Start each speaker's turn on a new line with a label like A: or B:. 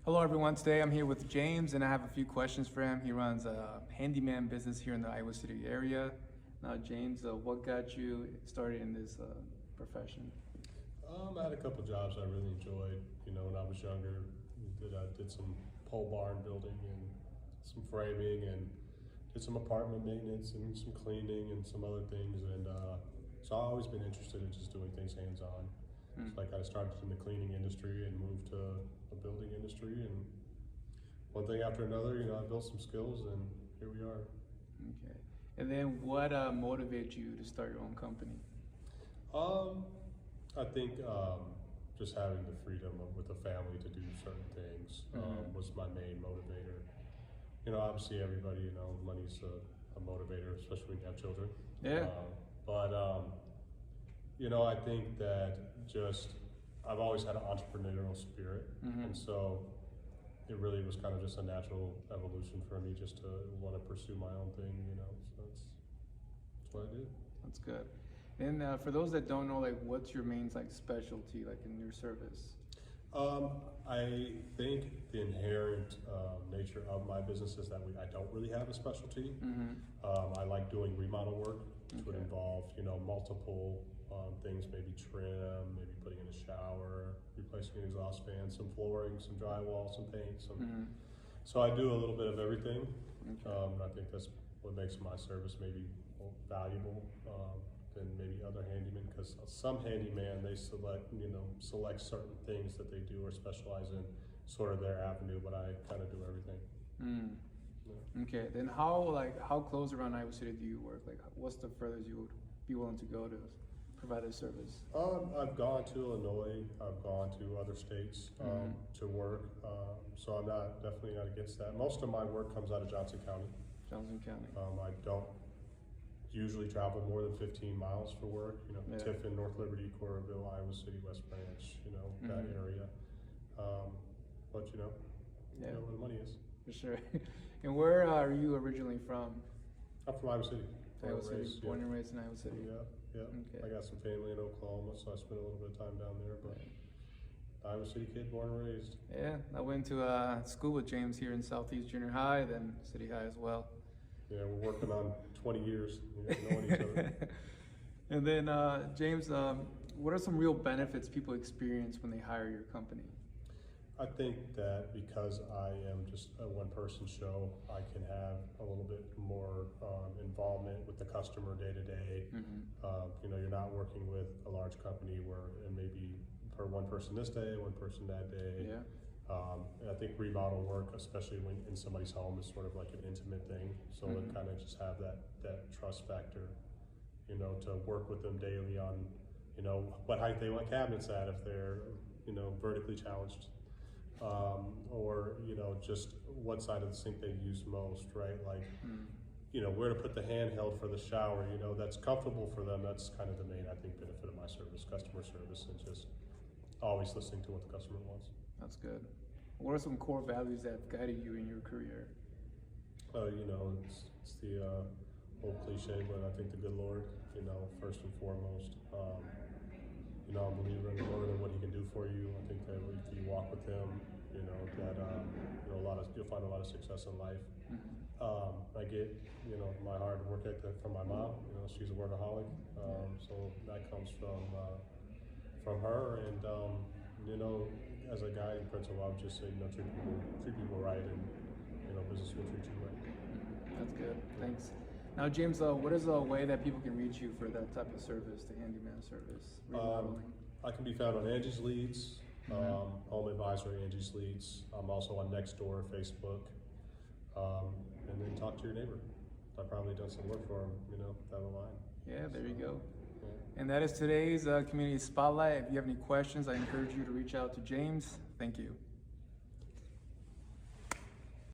A: Hello everyone, today I'm here with James and I have a few questions for him. He runs a handyman business here in the Iowa City area. Now James, what got you started in this profession?
B: I had a couple jobs I really enjoyed. When I was younger, I did some pole barn building and some framing, and did some apartment maintenance and some cleaning and some other things. And so I've always been interested in just doing things hands-on. So I kind of started in the cleaning industry and moved to the building industry, and one thing after another, I built some skills, and here we are.
A: Okay. And then what motivated you to start your own company?
B: I think just having the freedom with the family to do certain things was my main motivator. Obviously everybody, money's a motivator, especially when you have children.
A: Yeah.
B: I think that I've always had an entrepreneurial spirit, and so it really was kind of just a natural evolution for me just to want to pursue my own thing, so that's what I did.
A: That's good. And for those that don't know, what's your main specialty in your service?
B: I think the inherent nature of my business is that I don't really have a specialty. I like doing remodel work, which would involve, multiple things, maybe trim, maybe putting in a shower, replacing an exhaust fan, some flooring, some drywall, some paint. So I do a little bit of everything. And I think that's what makes my service maybe more valuable than maybe other handymen, because some handyman, they select certain things that they do or specialize in sort of their avenue, but I kind of do everything. Yeah.
A: Okay, then how close around Iowa City do you work? What's the furthest you would be willing to go to provide a service?
B: I've gone to Illinois, I've gone to other states to work, so I'm definitely not against that. Most of my work comes out of Johnson County.
A: Johnson County.
B: I don't usually travel more than 15 miles for work. Tiffin, North Liberty, Coralville, Iowa City, West Branch, that area. But you know where the money is.
A: For sure. And where are you originally from?
B: I'm from Iowa City.
A: Iowa City, born and raised in Iowa City.
B: Yeah.
A: Okay.
B: I got some family in Oklahoma, so I spent a little bit of time down there, but Iowa City kid, born and raised.
A: Yeah, I went to school with James here in Southeast Junior High, then City High as well.
B: Yeah, we're working on 20 years, knowing each other.
A: And then, James, what are some real benefits people experience when they hire your company?
B: I think that because I am just a one-person show, I can have a little bit more involvement with the customer day to day. You're not working with a large company where it may be for one person this day, one person that day.
A: Yeah.
B: I think remodel work, especially when in somebody's home, is sort of like an intimate thing. So to kind of just have that trust factor, to work with them daily on, what height they want cabinets at if they're, vertically challenged. Or just what side of the sink they use most, right? Where to put the handheld for the shower, that's comfortable for them. That's kind of the main, I think, benefit of my service, customer service, and just always listening to what the customer wants.
A: That's good. What are some core values that have guided you in your career?
B: It's the old cliche, but I think the good Lord, first and foremost. I'm a believer in the Lord and what He can do for you. I think that if you walk with Him, you'll find a lot of success in life. I get, my hard work ethic from my mom. She's a workaholic, so that comes from her. And as a guiding principle, I would just say, treat people right, and business will treat you right.
A: That's good. Thanks. Now, James, what is a way that people can reach you for that type of service, the handyman service, remodeling?
B: I can be found on Angie's Leads, Home Advisor, Angie's Leads. I'm also on Nextdoor, Facebook, and then talk to your neighbor. I've probably done some work for him, down the line.
A: Yeah, there you go.
B: Yeah.
A: And that is today's Community Spotlight. If you have any questions, I encourage you to reach out to James. Thank you.